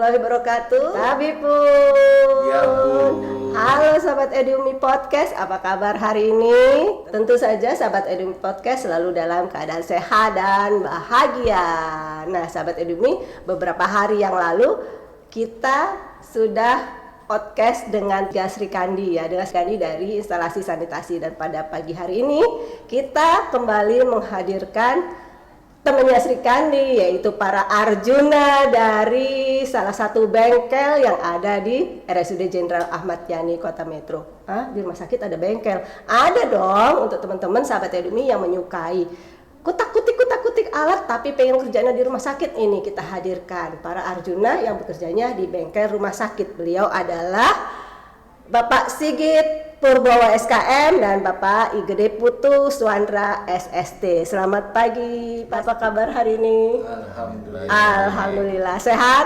warahmatullahi wabarakatuh. Tabi pun. Ya, Bu. Halo sahabat Edumi Podcast, apa kabar hari ini? Tentu saja sahabat Edumi Podcast selalu dalam keadaan sehat dan bahagia. Nah sahabat Edumi, beberapa hari yang lalu kita sudah podcast dengan Sri Kandi ya, dengan Sri Kandi dari instalasi sanitasi, dan pada pagi hari ini kita kembali menghadirkan temannya Sri Kandi, yaitu para Arjuna dari salah satu bengkel yang ada di RSUD Jenderal Ahmad Yani Kota Metro. Di rumah sakit ada bengkel? Ada dong, untuk teman-teman sahabat Edumi yang menyukai kutak-kutik alat tapi pengen kerjanya di rumah sakit. Ini kita hadirkan para Arjuna yang bekerjanya di bengkel rumah sakit. Beliau adalah Bapak Sigit Purbowo SKM dan Bapak Igede Putu Suandra SST. Selamat pagi, Pak. Apa kabar hari ini? Alhamdulillah. Sehat?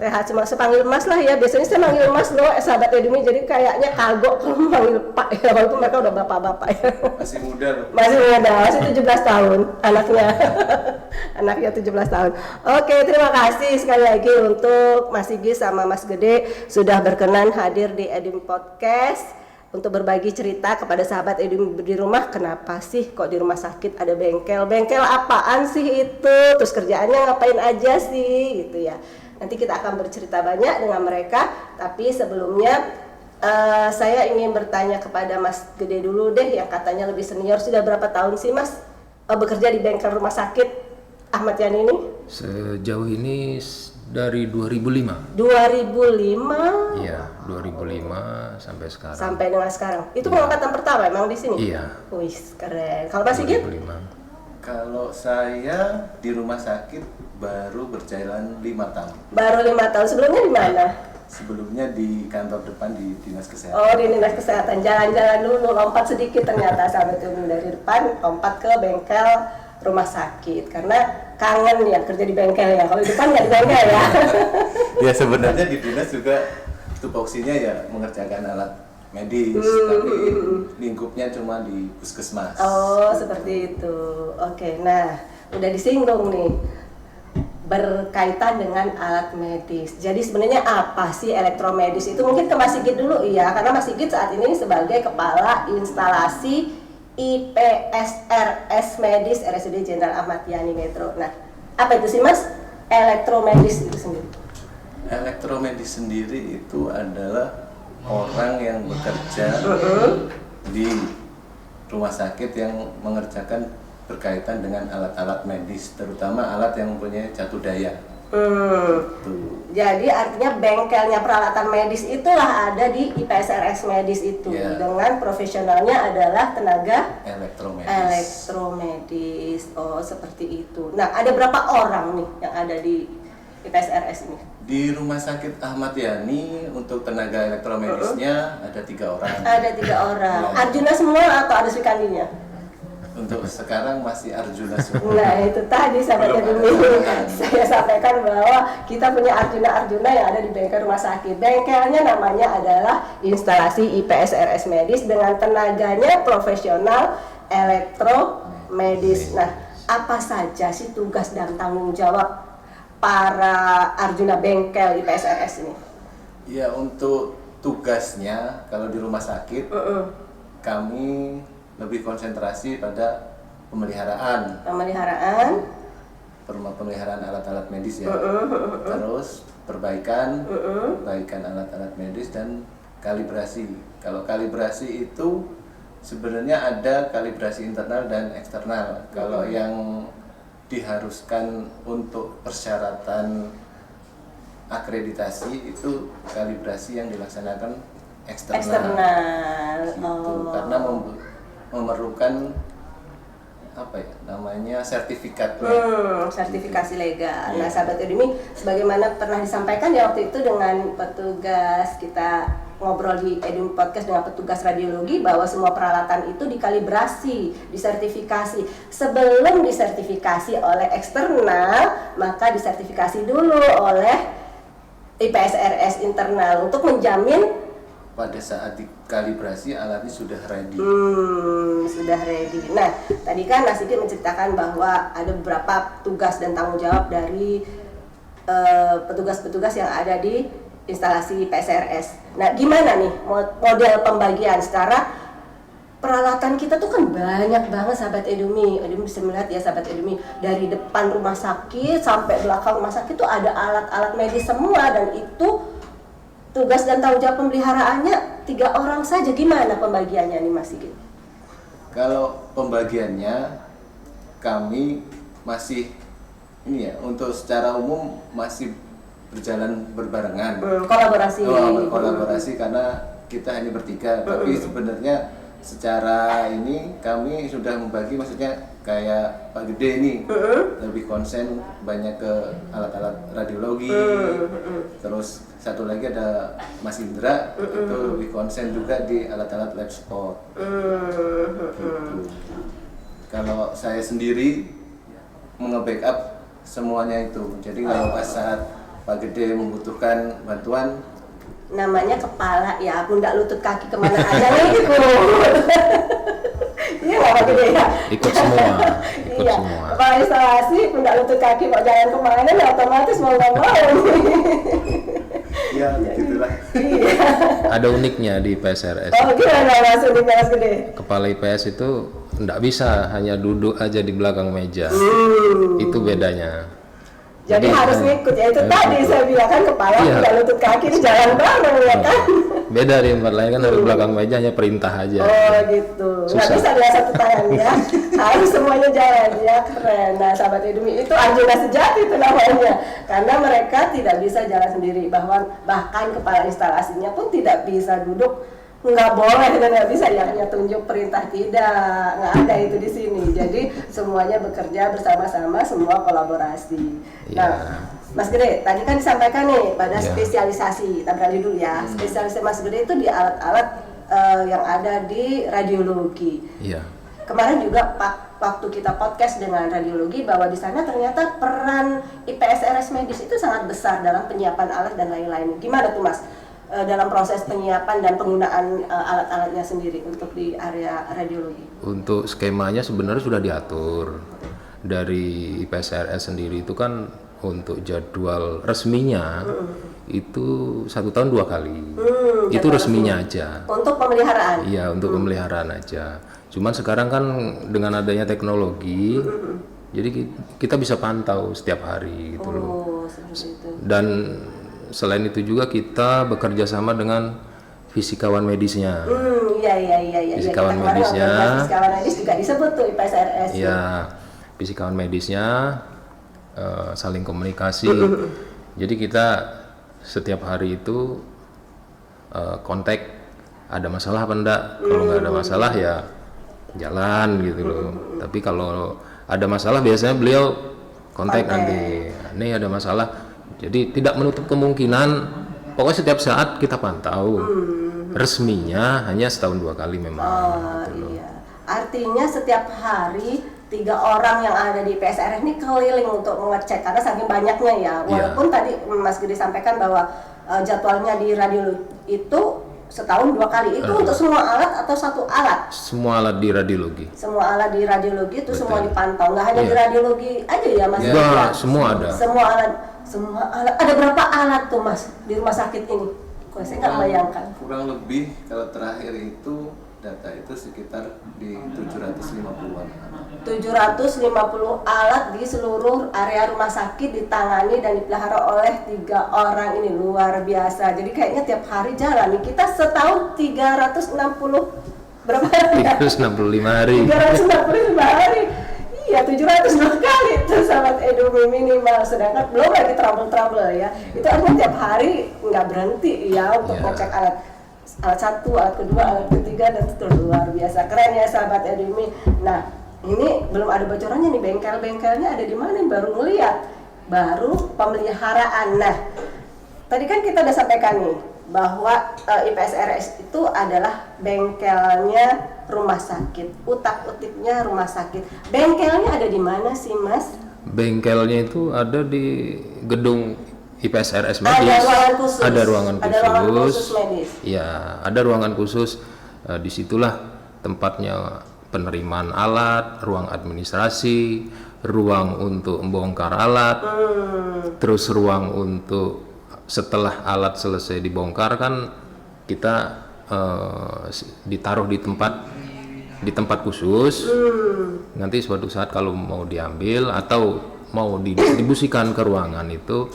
Sehat semua. Sepanggil Mas lah ya. Biasanya saya manggil Mas loh, sahabat Edumi. Jadi kayaknya kagok kalau manggil Pak ya. Walaupun mereka udah bapak-bapak ya. Masih muda loh. Masih 17 tahun anaknya. Anaknya 17 tahun. Oke, terima kasih sekali lagi untuk Mas Sigit sama Mas Gede sudah berkenan hadir di Edumi Podcast untuk berbagi cerita kepada sahabat Edumi di rumah. Kenapa sih kok di rumah sakit ada bengkel? Bengkel apaan sih itu? Terus kerjaannya ngapain aja sih gitu ya. Nanti kita akan bercerita banyak dengan mereka, tapi sebelumnya saya ingin bertanya kepada Mas Gede dulu deh, yang katanya lebih senior. Sudah berapa tahun sih Mas bekerja di bengkel rumah sakit Ahmad Yani ini? Sejauh ini dari 2005. 2005? Iya, 2005 sampai sekarang. Sampai dengan sekarang. Itu pengangkatan pertama emang di sini? Iya. Wih, keren. Kalau Mas Sigit? 2005. Kalau saya di rumah sakit baru berjalan 5 tahun. Baru 5 tahun. Sebelumnya di mana? Sebelumnya di kantor depan di Dinas Kesehatan. Oh, di Dinas Kesehatan. Jalan-jalan dulu, lompat sedikit ternyata sahabat Edumi, dari depan lompat ke bengkel rumah sakit karena kangen ya kerja di bengkel ya. Kalau di depan nggak di bengkel ya. Ya sebenarnya di dinas juga tupoksinya ya mengerjakan alat medis, tapi lingkupnya cuma di puskesmas. Oh, seperti itu. Oke, nah udah disinggung nih berkaitan dengan alat medis. Jadi sebenarnya apa sih elektromedis itu? Mungkin ke Mas Sigit dulu ya, karena Mas Sigit saat ini sebagai kepala instalasi IPSRS Medis RSUD Jenderal Ahmad Yani Metro. Nah, apa itu sih Mas elektromedis itu sendiri? Elektromedis sendiri itu adalah orang yang bekerja di rumah sakit yang mengerjakan berkaitan dengan alat-alat medis, terutama alat yang mempunyai catur daya. Jadi artinya bengkelnya peralatan medis itulah ada di IPSRS Medis itu, dengan profesionalnya adalah tenaga elektromedis. Oh, seperti itu. Nah, ada berapa orang nih yang ada di IPSRS ini? Di Rumah Sakit Ahmad Yani untuk tenaga elektromedisnya ada 3 orang. Ada 3 orang. Arjuna semua atau ada Sri Kandinya? Untuk sekarang masih Arjuna semua. Nah, itu tadi sahabat Edumi saya sampaikan bahwa kita punya Arjuna yang ada di bengkel rumah sakit. Bengkelnya namanya adalah instalasi IPSRS Medis dengan tenaganya profesional elektromedis. Nah, apa saja sih tugas dan tanggung jawab para Arjuna bengkel IPSRS ini? Ya, untuk tugasnya kalau di rumah sakit kami lebih konsentrasi pada pemeliharaan alat-alat medis ya. Terus perbaikan alat-alat medis dan kalibrasi. Kalau kalibrasi itu sebenarnya ada kalibrasi internal dan eksternal. Kalau yang diharuskan untuk persyaratan akreditasi itu kalibrasi yang dilaksanakan eksternal. Gitu. Karena memerlukan sertifikatnya. Sertifikasi legal. Nah, sahabat Edumi, sebagaimana pernah disampaikan ya waktu itu dengan petugas kita ngobrol di Edumi Podcast dengan petugas radiologi, bahwa semua peralatan itu dikalibrasi, disertifikasi. Sebelum disertifikasi oleh eksternal, maka disertifikasi dulu oleh IPSRS internal untuk menjamin pada saat dikalibrasi alatnya sudah ready. Sudah ready. Nah, tadi kan Mas Sigit menceritakan bahwa ada beberapa tugas dan tanggung jawab dari petugas-petugas yang ada di instalasi PSRS. Nah, gimana nih model pembagian secara peralatan kita tuh kan banyak banget sahabat Edumi. Edumi bisa melihat ya sahabat Edumi, dari depan rumah sakit sampai belakang rumah sakit tuh ada alat-alat medis semua, dan itu tugas dan tanggung jawab pemeliharaannya 3 orang saja. Gimana pembagiannya nih Mas Sigit? Kalau pembagiannya kami masih ini ya, untuk secara umum masih berjalan berbarengan. Kolaborasi. Kolaborasi karena kita hanya bertiga, tapi sebenarnya secara ini kami sudah membagi, maksudnya kayak Pak Gede ini lebih konsen banyak ke alat-alat radiologi, terus satu lagi ada Mas Indra itu lebih konsen juga di alat-alat lab spot. Gitu. Kalau saya sendiri nge-backup semuanya itu, jadi kalau pas saat Pak Gede membutuhkan bantuan, namanya kepala ya, pundak lutut kaki kemana aja nih ikut. Iya nggak Pak Gede ya? Ikut semua. Iya. Kepala instalasi, pundak lutut kaki mau jalan kemana ya otomatis mau nggak mau. ya begitulah. Iya. Ada uniknya di PSRS. Oh gimana langsung di Mas Gede? Kepala IPS itu nggak bisa hanya duduk aja di belakang meja. Itu bedanya. Jadi harus ngikut, ya itu tadi saya bilang kan kepala, pundak lutut kaki ini jalan bareng ya kan. Beda di tempat lain kan harus belakang meja hanya perintah aja. Oh gitu, nggak Susah. bisa dengan satu tangan ya, harus semuanya jalan ya, keren. Nah sahabat Edumi itu Anjuna sejati itu namanya, karena mereka tidak bisa jalan sendiri, bahkan kepala instalasinya pun tidak bisa duduk, nggak boleh dan nggak bisa ya hanya tunjuk perintah, tidak, nggak ada itu di sini. Jadi semuanya bekerja bersama-sama, semua kolaborasi. Nah, Mas Gede, tadi kan disampaikan nih pada spesialisasi, kita beralih dulu ya. Spesialisasi Mas Gede itu di alat-alat yang ada di radiologi. Iya. Kemarin juga waktu kita podcast dengan radiologi bahwa di sana ternyata peran IPSRS medis itu sangat besar dalam penyiapan alat dan lain-lain. Gimana tuh Mas? Dalam proses penyiapan dan penggunaan alat-alatnya sendiri untuk di area radiologi? Untuk skemanya sebenarnya sudah diatur dari IPSRS sendiri, itu kan untuk jadwal resminya itu 1 tahun 2 kali. Itu resminya aja. Untuk pemeliharaan? Iya, untuk pemeliharaan aja. Cuman sekarang kan dengan adanya teknologi, jadi kita bisa pantau setiap hari gitu loh. Oh, seperti itu. Dan selain itu juga kita bekerja sama dengan fisikawan medisnya. Iya. Fisikawan medisnya. Fisikawan medis juga disebut tuh IPSRS. Iya, fisikawan medisnya saling komunikasi. Jadi kita setiap hari itu kontak, ada masalah apa enggak. Kalau nggak ada masalah ya jalan gitu loh. Tapi kalau ada masalah biasanya beliau kontak nanti. Ini ada masalah. Jadi tidak menutup kemungkinan, pokoknya setiap saat kita pantau. Resminya hanya setahun 2 kali memang. Gitu loh. Iya. Artinya setiap hari 3 orang yang ada di PSRS ini keliling untuk mengecek karena saking banyaknya ya. Walaupun tadi Mas Gede sampaikan bahwa jadwalnya di radiologi itu setahun 2 kali. Itu untuk semua alat atau satu alat? Semua alat di radiologi. Semua alat di radiologi itu semua dipantau. Nggak hanya di radiologi aja ya Mas? Enggak, semua ada. Semua alat. Ada berapa alat tuh Mas di rumah sakit ini? Kok saya nggak bayangkan. Kurang lebih kalau terakhir itu data itu sekitar di 750-an. 750 alat di seluruh area rumah sakit ditangani dan dipelihara oleh 3 orang ini, luar biasa. Jadi kayaknya tiap hari jalan nih. Kita setahun 360 berapa hari? 365 hari. 365 hari. Iya, 702 kali itu sahabat Edumi minimal. Sedangkan belum lagi trouble ya. Itu artinya tiap hari nggak berhenti ya untuk ngecek alat satu, alat kedua, alat ketiga, dan itu luar biasa. Keren ya sahabat Edumi. Nah, ini belum ada bocorannya nih, bengkel-bengkelnya ada di mana? Baru ngeliat, baru pemeliharaan. Nah, tadi kan kita udah sampaikan nih bahwa IPSRS itu adalah bengkelnya rumah sakit, utak-utiknya rumah sakit. Bengkelnya ada di mana sih Mas? Bengkelnya itu ada di gedung IPSRS medis. Ada ruangan khusus. Ada ruangan khusus. Ada ruangan khusus medis. Ya, ada ruangan khusus. Disitulah tempatnya penerimaan alat, ruang administrasi, ruang untuk membongkar alat, terus ruang untuk setelah alat selesai dibongkar kan kita ditaruh di tempat khusus. Nanti suatu saat kalau mau diambil atau mau didistribusikan ke ruangan itu,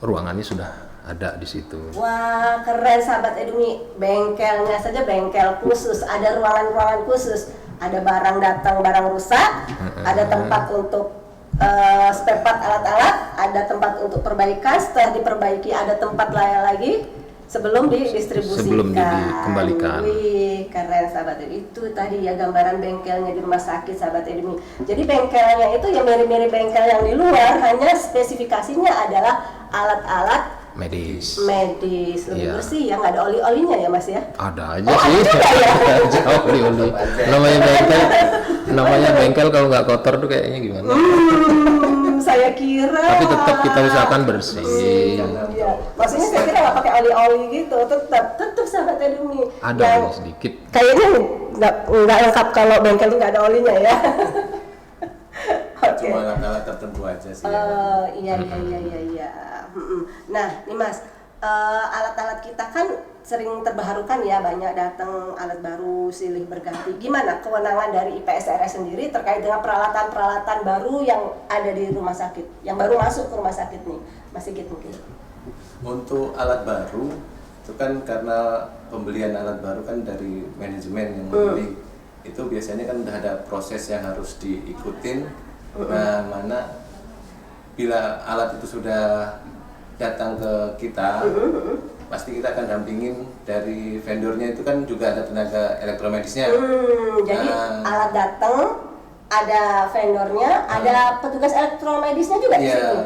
ruangannya sudah ada di situ. Wah, keren sahabat Edumi. Bengkelnya saja bengkel khusus, ada ruangan-ruangan khusus, ada barang datang, barang rusak, ada tempat untuk spare part alat-alat, ada tempat untuk perbaikan, setelah diperbaiki ada tempat lain lagi sebelum didistribusikan. Sebelum dikembalikan. Wih, keren sahabat Edumi. Itu tadi ya gambaran bengkelnya di rumah sakit sahabat Edumi. Jadi bengkelnya itu ya mirip-mirip bengkel yang di luar, hanya spesifikasinya adalah alat-alat medis lebih bersih ya, nggak ada oli-olinya ya mas ya? Ada aja sih. Jauh oli-oli. Namanya bengkel kalau nggak kotor tuh kayaknya gimana? Saya kira. Tapi tetap kita usahakan bersih. Iya. Maksudnya saya kira nggak pakai oli-oli gitu, tetap sahabat Edumi. Ada oli sedikit. Kayaknya nggak lengkap kalau bengkel tuh nggak ada olinya ya. Cuma alat-alat tertentu aja sih. Iya. Nah, nih Mas, alat-alat kita kan sering terbaharukan ya, banyak datang alat baru silih berganti. Gimana kewenangan dari IPSRS sendiri terkait dengan peralatan-peralatan baru yang ada di rumah sakit, yang baru masuk ke rumah sakit nih, Mas Sigit mungkin? Untuk alat baru itu kan karena pembelian alat baru kan dari manajemen yang membeli, itu biasanya kan udah ada proses yang harus diikutin. Nah, mana bila alat itu sudah datang ke kita, pasti kita akan dampingin dari vendornya, itu kan juga ada tenaga elektromedisnya. Jadi alat datang, ada vendornya, ada petugas elektromedisnya juga di situ.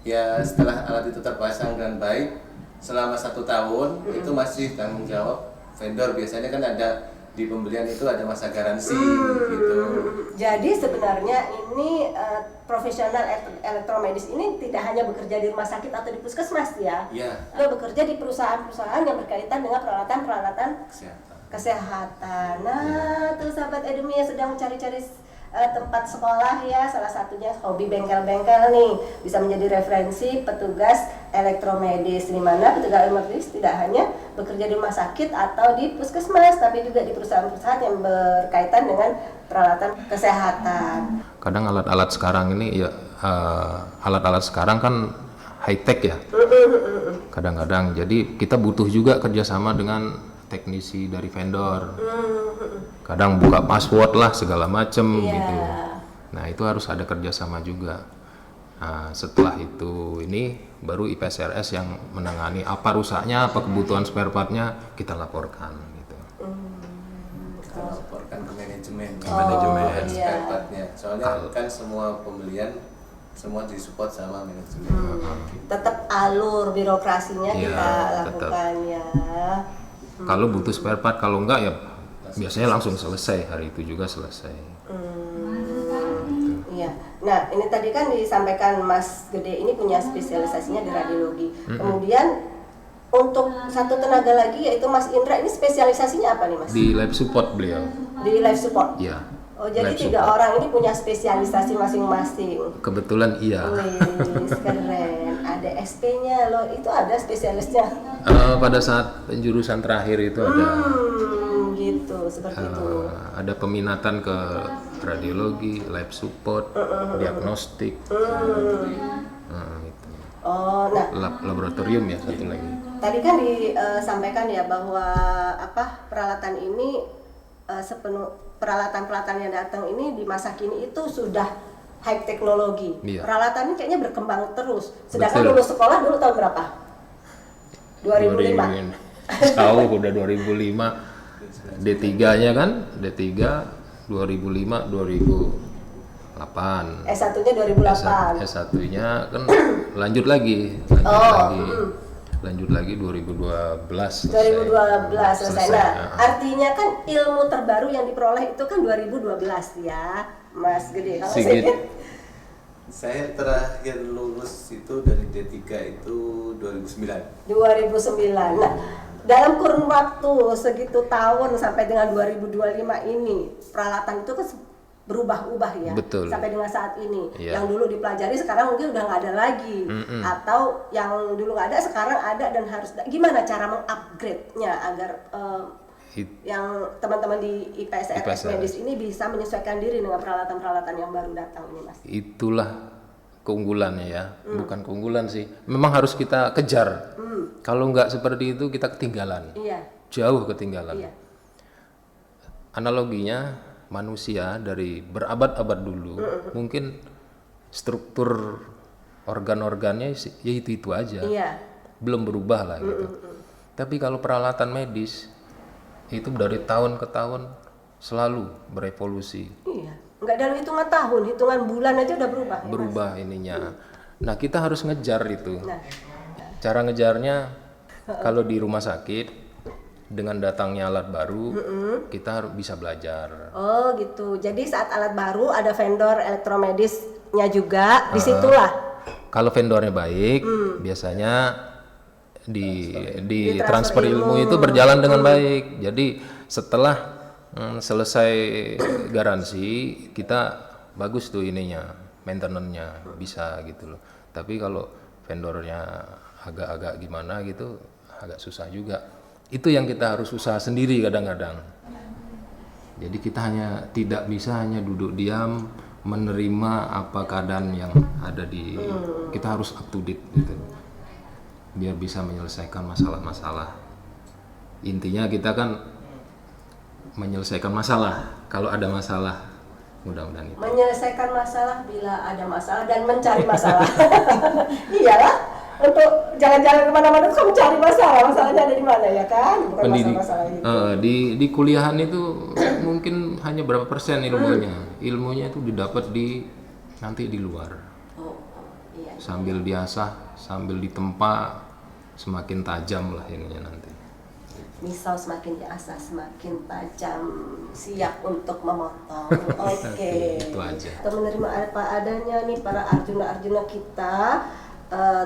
Ya, setelah alat itu terpasang dengan baik selama 1 tahun, itu masih tanggung jawab vendor. Biasanya kan ada di pembelian itu ada masa garansi gitu. Jadi sebenarnya ini profesional elektromedis ini tidak hanya bekerja di rumah sakit atau di puskesmas ya. Iya. Bekerja di perusahaan-perusahaan yang berkaitan dengan peralatan-peralatan kesehatan. Nah, tuh sahabat Edumi yang sedang mencari-cari tempat sekolah ya, salah satunya hobi bengkel-bengkel nih bisa menjadi referensi petugas elektromedis, di mana petugas elektromedis tidak hanya bekerja di rumah sakit atau di puskesmas, tapi juga di perusahaan-perusahaan yang berkaitan dengan peralatan kesehatan. Kadang alat-alat sekarang ini ya, alat-alat sekarang kan high tech ya. Kadang-kadang jadi kita butuh juga kerjasama dengan teknisi dari vendor. Kadang buka password lah segala macem gitu. Nah itu harus ada kerjasama juga. Nah setelah itu ini baru IPSRS yang menangani apa rusaknya, apa kebutuhan spare partnya kita laporkan gitu. Kita laporkan ke manajemen. Iya. Spare partnya. Soalnya kan semua pembelian semua disupport sama manajemen. Tetap alur birokrasinya Iya, kita lakukan ya. Kalau butuh spare part, kalau enggak ya biasanya langsung selesai, hari itu juga selesai. Iya. Nah, ini tadi kan disampaikan Mas Gede ini punya spesialisasinya di radiologi. Kemudian untuk satu tenaga lagi yaitu Mas Indra, ini spesialisasinya apa nih Mas? Di lab support beliau. Di life support. Iya. Oh, jadi Lab 3 support. orang ini punya spesialisasi masing-masing. Kebetulan iya. Wih, keren. Ada SP-nya loh, itu ada spesialisnya. Pada saat penjurusan terakhir itu ada. Gitu, seperti itu. Ada peminatan ke radiologi, lab support, diagnostik, gitu. Oh, nah Laboratorium ya satu lagi. tadi kan disampaikan ya bahwa peralatan ini peralatan-peralatan yang datang ini di masa kini itu sudah high teknologi. Iya. Peralatan ini kayaknya berkembang terus. Sedangkan Betul. lulus sekolah dulu tahun berapa? 2005. Jauh udah 2005. D3-nya kan, D3 2005 2008. S1-nya 2008. S1-nya kan lanjut lagi. Lanjut lagi 2012 selesai. 2012 selesai. Nah, Ya. artinya kan ilmu terbaru yang diperoleh itu kan 2012 ya, Mas Gede. Kalau Sigit. Saya terakhir lulus itu dari D3 itu 2009. 2009. Nah, dalam kurun waktu segitu tahun sampai dengan 2025 ini peralatan itu kan berubah-ubah ya. Betul. Sampai dengan saat ini. Iya. Yang dulu dipelajari sekarang mungkin udah nggak ada lagi. Atau yang dulu nggak ada sekarang ada dan harus gimana cara mengupgrade-nya agar yang teman-teman di IPSRS Medis ini bisa menyesuaikan diri dengan peralatan-peralatan yang baru datang ini, Mas. Itulah keunggulannya ya, bukan keunggulan sih. Memang harus kita kejar. Kalau nggak seperti itu kita ketinggalan. Iya. Jauh ketinggalan. Iya. Analoginya manusia dari berabad-abad dulu, mungkin struktur organ-organnya ya itu aja. Iya. Belum berubah lah gitu. Tapi kalau peralatan medis itu dari tahun ke tahun selalu berevolusi. Iya. Nggak dalam hitungan tahun, hitungan bulan aja udah berubah. ya, Mas? Berubah ininya. Nah, kita harus ngejar itu. Nah, Cara ngejarnya kalau di rumah sakit dengan datangnya alat baru, kita harus bisa belajar. oh gitu. Jadi saat alat baru ada vendor elektromedisnya juga, disitulah. Kalau vendornya baik, biasanya di transfer ilmu itu berjalan dengan baik. Jadi setelah selesai garansi, kita bagus tuh ininya, maintenance-nya bisa gitu loh. Tapi kalau vendornya agak-agak gimana gitu, agak susah juga. Itu yang kita harus usaha sendiri kadang-kadang. Jadi kita tidak bisa hanya duduk diam menerima apa keadaan yang ada kita harus up to date gitu. Biar bisa menyelesaikan masalah-masalah. Intinya kita kan menyelesaikan masalah kalau ada masalah. Mudah-mudahan itu. Menyelesaikan masalah bila ada masalah dan mencari masalah. Iyalah. Untuk jalan-jalan kemana-mana itu kan mencari masalah, masalahnya ada di mana ya kan, bukan masalah-masalah itu. Di kuliahan itu mungkin hanya berapa persen ilmunya itu didapat nanti di luar. Iya. Sambil diasah, sambil ditempa, semakin tajam lah ininya nanti. Misal semakin diasah semakin tajam, siap untuk memotong. Oke. Itu aja. Kita menerima apa adanya nih para arjuna-arjuna kita.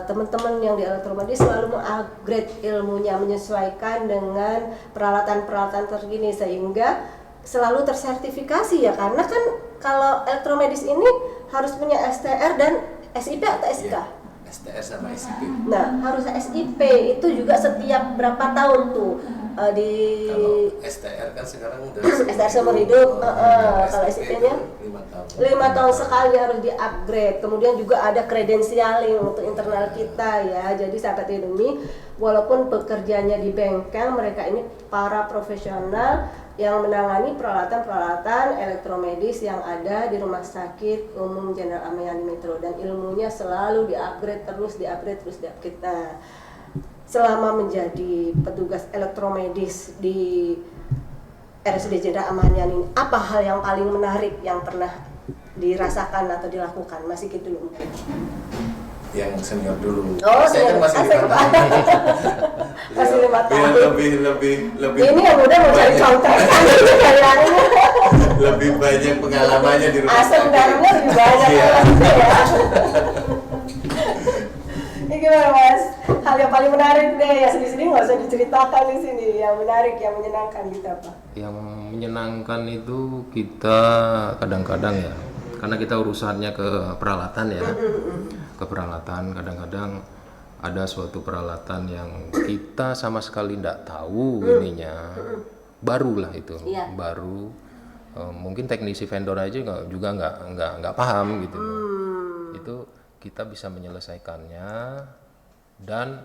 Teman-teman yang di elektromedis selalu mengupgrade ilmunya, menyesuaikan dengan peralatan-peralatan terkini sehingga selalu tersertifikasi ya, karena kan kalau elektromedis ini harus punya STR dan SIP atau SK? Ya, STR sama SIP. Nah, harus SIP itu juga setiap berapa tahun tuh Kalau STR kan sekarang udah STR seumur hidup, kalau SIP-nya 5 tahun. 5 tahun sekali harus di-upgrade. Kemudian juga ada credentialing untuk internal kita ya. Jadi sahabat Edumi, walaupun bekerjanya di bengkel, mereka ini para profesional yang menangani peralatan-peralatan elektromedis yang ada di Rumah Sakit Umum Jenderal Ahmad Yani Metro, dan ilmunya selalu di-upgrade terus. Nah, selama menjadi petugas elektromedis di RSUD Jenderal Ahmad Yani, apa hal yang paling menarik yang pernah dirasakan atau dilakukan? Masih gitu dulu mungkin. Yang senior dulu. Oh, saya kan masih senior. 5 tahun. Masih 5 tahun. Ya, lebih. Ini yang udah mau cari contekan kayaknya. Lebih banyak pengalamannya di rumah Asam sakit. garamnya lebih banyak Iya. ya. Ini gimana Mas? Hal yang paling menarik deh, ya sedih-sedih nggak usah diceritakan di sini. Yang menarik, yang menyenangkan gitu apa? Yang menyenangkan itu kita kadang-kadang ya, karena kita urusannya ke peralatan ya, ke peralatan. Kadang-kadang ada suatu peralatan yang kita sama sekali tidak tahu ininya, barulah itu, Iya. baru. Mungkin teknisi vendor aja juga nggak paham gitu. Itu kita bisa menyelesaikannya dan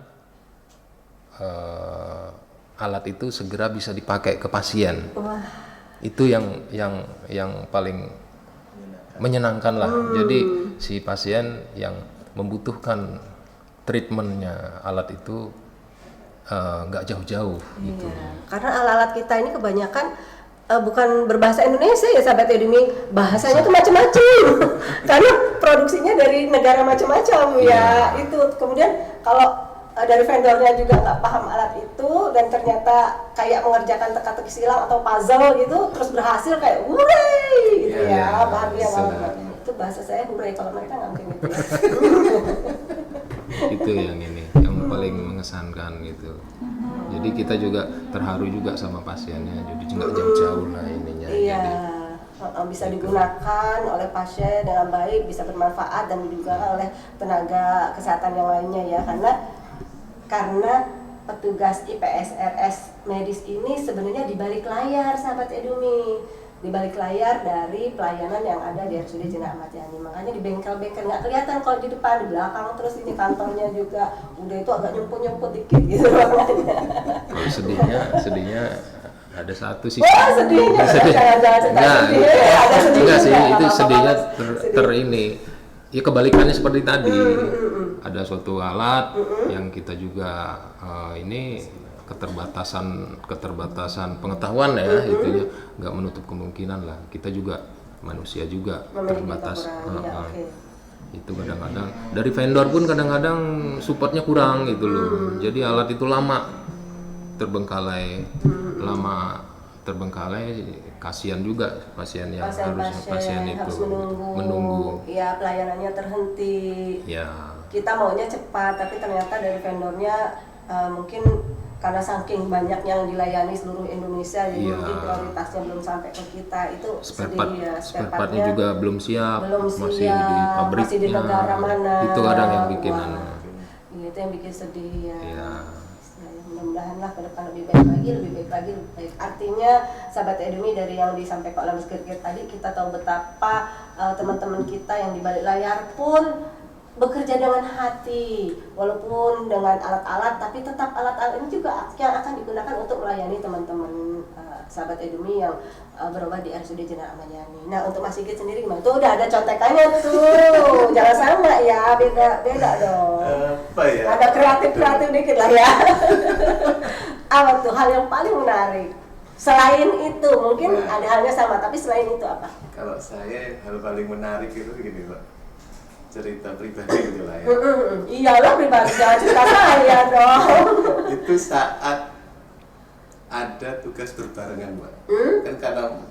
alat itu segera bisa dipakai ke pasien. Wah. Itu yang paling menyenangkan lah. Jadi si pasien yang membutuhkan treatmentnya alat itu nggak jauh-jauh gitu. Iya. Karena alat-alat kita ini kebanyakan bukan berbahasa Indonesia ya sahabat Edumi, bahasanya tuh macam-macam. Karena produksinya dari negara macam-macam ya. Itu kemudian kalau dari vendornya juga nggak paham alat itu dan ternyata kayak mengerjakan teka-teki silang atau puzzle gitu terus berhasil, kayak hurray gitu Iya, ya, bahagia senang. banget. Itu bahasa saya hurray, kalau mereka nggak mungkin gitu ya. Itu yang paling mengesankan gitu. Jadi kita juga terharu juga sama pasiennya, jadi nggak jauh-jauh lah ininya. Iya, Jadi, bisa digunakan oleh pasien dengan baik, bisa bermanfaat dan juga oleh tenaga kesehatan yang lainnya ya, karena petugas IPSRS medis ini sebenarnya di balik layar, sahabat Edumi, di balik layar dari pelayanan yang ada di RSUD Jenderal Ahmad Yani. Makanya di bengkel-bengkel nggak kelihatan kalau di depan, di belakang terus ini kantornya juga udah itu agak nyumput-nyumput dikit gitu makanya. kalau sedihnya ada satu sih. Wah, sedihnya jangan cerita sedih. Ada sedihnya. Enggak sih, itu apa-apa, sedihnya sedih. ini. Ya kebalikannya seperti tadi. Ada suatu alat yang kita juga ini keterbatasan pengetahuan ya, itu ya nggak menutup kemungkinan lah. Kita juga manusia juga terbatas. Itu kadang-kadang dari vendor pun kadang-kadang supportnya kurang gitu loh. Jadi alat itu lama terbengkalai, kasihan juga pasien yang pasien itu harus menunggu. Ya, pelayanannya terhenti. Ya. Kita maunya cepat, tapi ternyata dari vendornya mungkin karena saking banyak yang dilayani seluruh Indonesia, jadi mungkin prioritasnya belum sampai ke kita. Itu spare partnya juga belum siap, masih siap, di pabriknya, masih di negara mana. Itu kadang yang bikin itu yang bikin sedih ya. Ya. Mudah-mudahan lah ke depan lebih baik lagi. Artinya sahabat Edumi, dari yang disampaikan oleh Mas Gergir tadi, kita tahu betapa teman-teman kita yang di balik layar pun bekerja dengan hati, walaupun dengan alat-alat, tapi tetap alat-alat ini juga yang akan digunakan untuk melayani teman-teman sahabat Edumi yang berobat di RSUD Jenderal Ahmad Yani. Nah, untuk Mas Sigit sendiri gimana? Tuh udah ada contekannya tuh, jangan sama ya, beda dong. Apa ya? Ada kreatif dikit lah ya. Apa tuh hal yang paling menarik? Selain itu, mungkin ada halnya sama, tapi selain itu apa? Kalau saya hal paling menarik itu gini Pak, cerita pribadi gitu lah ya. Iyalah pribadi, jangan cerita saya dong. Itu saat ada tugas berbarengan Pak. Kan karena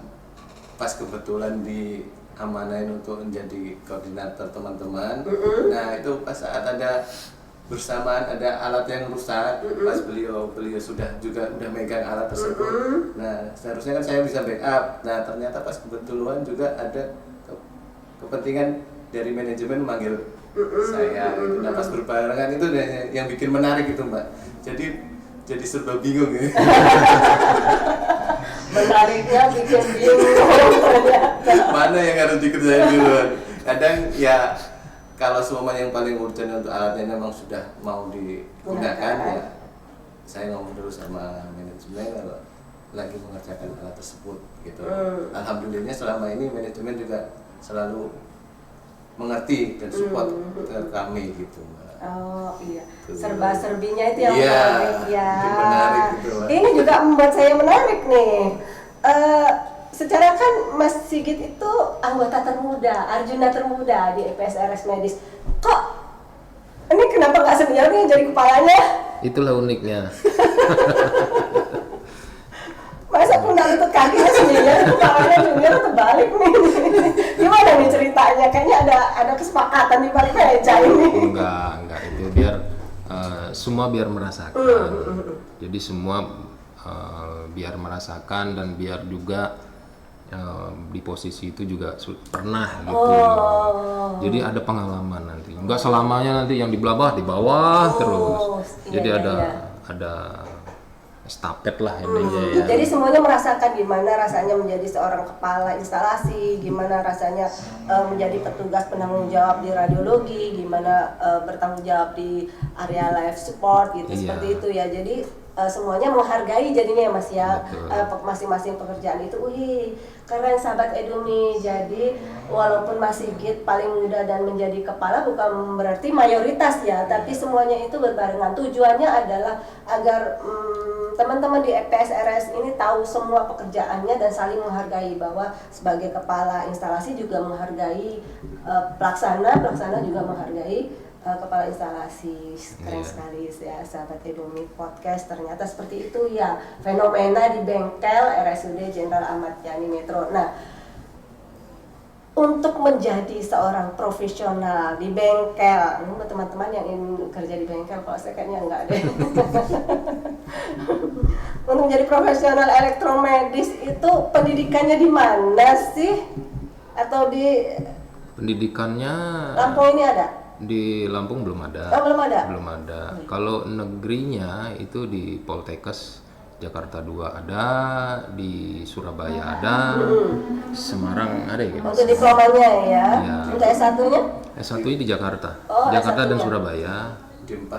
pas kebetulan diamanain untuk menjadi koordinator teman-teman. Nah itu pas saat ada bersamaan ada alat yang rusak, pas beliau sudah megang alat tersebut. Nah seharusnya kan saya bisa backup. Nah ternyata pas kebetulan juga ada kepentingan dari manajemen memanggil saya gitu. Nah pas berbarengan itu yang bikin menarik itu Mbak. Jadi serba bingung ya. Menariknya bikin bingung ternyata. Mana yang harus dikerjain duluan. Kadang ya kalau semua yang paling urgent untuk alatnya memang sudah mau digunakan ya saya ngomong dulu sama manajemen kalau lagi mengerjakan alat tersebut gitu. Alhamdulillahnya selama ini manajemen juga selalu mengerti dan support ke kami gitu. Oh iya, serba-serbinya itu yang menarik ya. Menarik gitu, ini juga membuat saya menarik nih. Secara kan Mas Sigit itu anggota termuda, Arjuna termuda di IPSRS Medis. Kok ini kenapa nggak senior nih jadi kepalanya? Itulah uniknya. Masa pun lutut kakinya senior, kepalanya junior terbalik nih. Gimana nih ceritanya? Kayaknya ada kesepakatan di balik meja ini. Enggak, itu biar semua biar merasakan. Jadi semua biar merasakan dan biar juga di posisi itu juga pernah gitu. Jadi ada pengalaman nanti. Enggak selamanya nanti yang di bawah terus. Jadi ada estafet lah intinya ya. Jadi semuanya merasakan gimana rasanya menjadi seorang kepala instalasi, gimana rasanya menjadi petugas penanggung jawab di radiologi, gimana bertanggung jawab di area life support gitu. Seperti itu ya. Jadi semuanya menghargai jadinya ya Mas ya, masing-masing pekerjaan itu. Keren sahabat Edumi. Jadi walaupun Mas Sigit paling muda dan menjadi kepala bukan berarti mayoritas ya, tapi semuanya itu berbarengan. Tujuannya adalah agar teman-teman di IPSRS ini tahu semua pekerjaannya dan saling menghargai, bahwa sebagai kepala instalasi juga menghargai pelaksana juga menghargai kepala instalasi. Keren sekali ya sahabat Edumi Podcast, ternyata seperti itu ya fenomena di bengkel RSUD Jenderal Ahmad Yani Metro. Nah, untuk menjadi seorang profesional di bengkel, ini buat teman-teman yang ingin kerja di bengkel, kalau saya kayaknya enggak deh. untuk menjadi profesional elektromedis itu pendidikannya di mana sih? Atau di Pendidikannya Lampung ini ada? di Lampung belum ada. Oh, belum ada. Belum ada. Kalau negerinya itu di Poltekkes Jakarta 2 ada, di Surabaya ada, Semarang ada ya. Untuk diplomanya ya. Iya. Untuk S1-nya? S1 di Jakarta. Oh, Jakarta dan S1-nya. Surabaya. D4.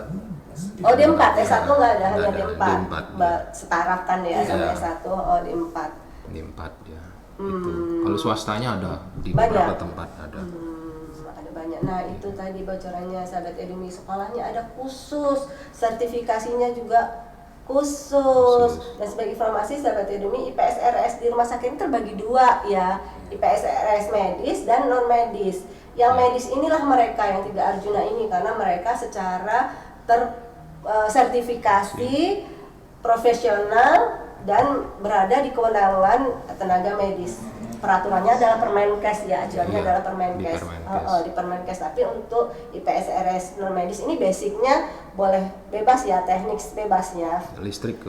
Oh, D4. S1 nggak ada, Nggak hanya ada, D4. D4, Setarakan ya sama Iya. S1. Oh, D4. Di 4 ya. Itu. Kalau swastanya ada di Banyak. beberapa tempat ada. Ada banyak. Nah, itu tadi bocorannya sahabat Edumi, sekolahnya ada khusus, sertifikasinya juga khusus. Dan sebagai informasi sahabat Edumi, IPSRS di rumah sakit ini terbagi dua ya, IPSRS medis dan non medis. Yang medis inilah mereka yang 3 Arjuna ini, karena mereka secara sertifikasi profesional dan berada di kewenangan tenaga medis. Peraturannya adalah Permenkes ya, ajuannya Iya, adalah Permenkes. di Permenkes. Di Permenkes. Tapi untuk IPSRS non medis ini basicnya boleh bebas ya, teknik bebasnya Listrik,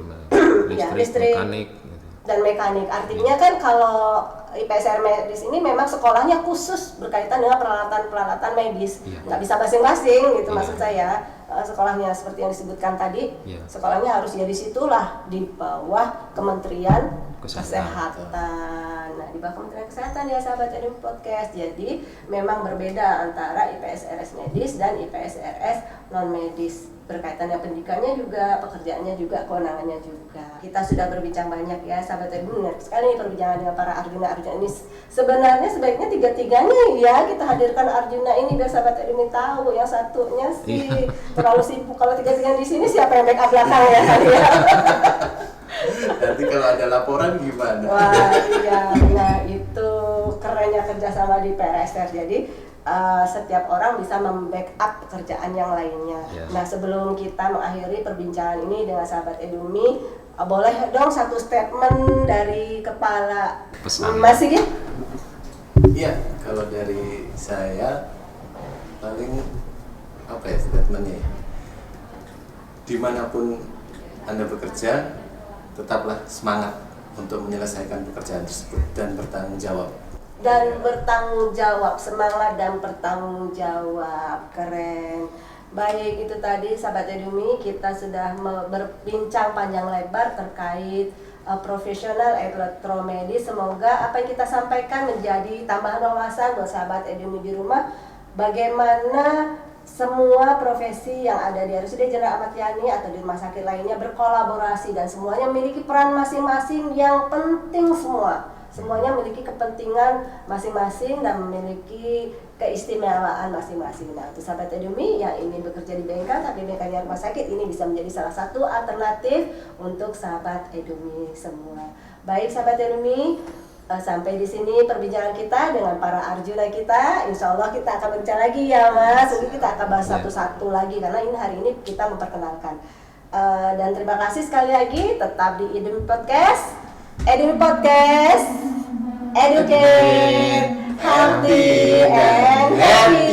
Ya, listrik, listrik. mekanik. Gitu. dan mekanik. Artinya kan kalau IPSR medis ini memang sekolahnya khusus berkaitan dengan peralatan-peralatan medis. Iya. Nggak bisa basing-basing gitu Iya. maksud saya. Sekolahnya seperti yang disebutkan tadi, Iya. sekolahnya harus ya di situlah di bawah Kementerian Kesehatan. Kesehatan. Nah, di bawah Kementerian Kesehatan ya sahabat Edum Podcast. Jadi memang berbeda antara IPSRS medis dan IPSRS non medis. Berkaitan dengan pendidikannya juga, pekerjaannya juga, kewenangannya juga. Kita sudah berbincang banyak ya sahabat Edum. Menarik sekali perbincangan dengan para Arjuna ini. Sebenarnya sebaiknya tiga-tiganya ya kita hadirkan Arjuna ini biar sahabat Edum tahu. Yang satunya sih terlalu sibuk. Kalau tiga-tiganya di sini siapa yang backup belakang ya kali ya? Nanti kalau ada laporan gimana? Wah iya, nah itu kerennya kerjasama di PRSR. Jadi setiap orang bisa membackup pekerjaan yang lainnya. Ya. Nah sebelum kita mengakhiri perbincangan ini dengan sahabat Edumi, boleh dong satu statement dari kepala Pesan. Mas Sigit? Iya, kalau dari saya paling apa ya statementnya ya? Dimanapun Anda bekerja, tetaplah semangat untuk menyelesaikan pekerjaan tersebut dan bertanggung jawab. Dan bertanggung jawab, semangat dan bertanggung jawab, keren. Baik, itu tadi sahabat Edumi, kita sudah berbincang panjang lebar terkait profesional elektromedis. Semoga apa yang kita sampaikan menjadi tambahan wawasan buat sahabat Edumi di rumah, bagaimana semua profesi yang ada di RSUD Jenderal Ahmad Yani atau di rumah sakit lainnya berkolaborasi dan semuanya memiliki peran masing-masing yang penting semua. Semuanya memiliki kepentingan masing-masing dan memiliki keistimewaan masing-masing. Nah, untuk sahabat Edumi yang ini bekerja di bengkel tapi bengkelnya rumah sakit, ini bisa menjadi salah satu alternatif untuk sahabat Edumi semua. Baik sahabat Edumi, sampai di sini perbincangan kita dengan para Arjuna kita. Insya Allah kita akan berbincang lagi ya Mas. Mungkin kita akan bahas satu-satu lagi karena ini hari ini kita memperkenalkan. Dan terima kasih sekali lagi. Tetap di Edumi Podcast. Edumi Podcast, educate, healthy, and happy.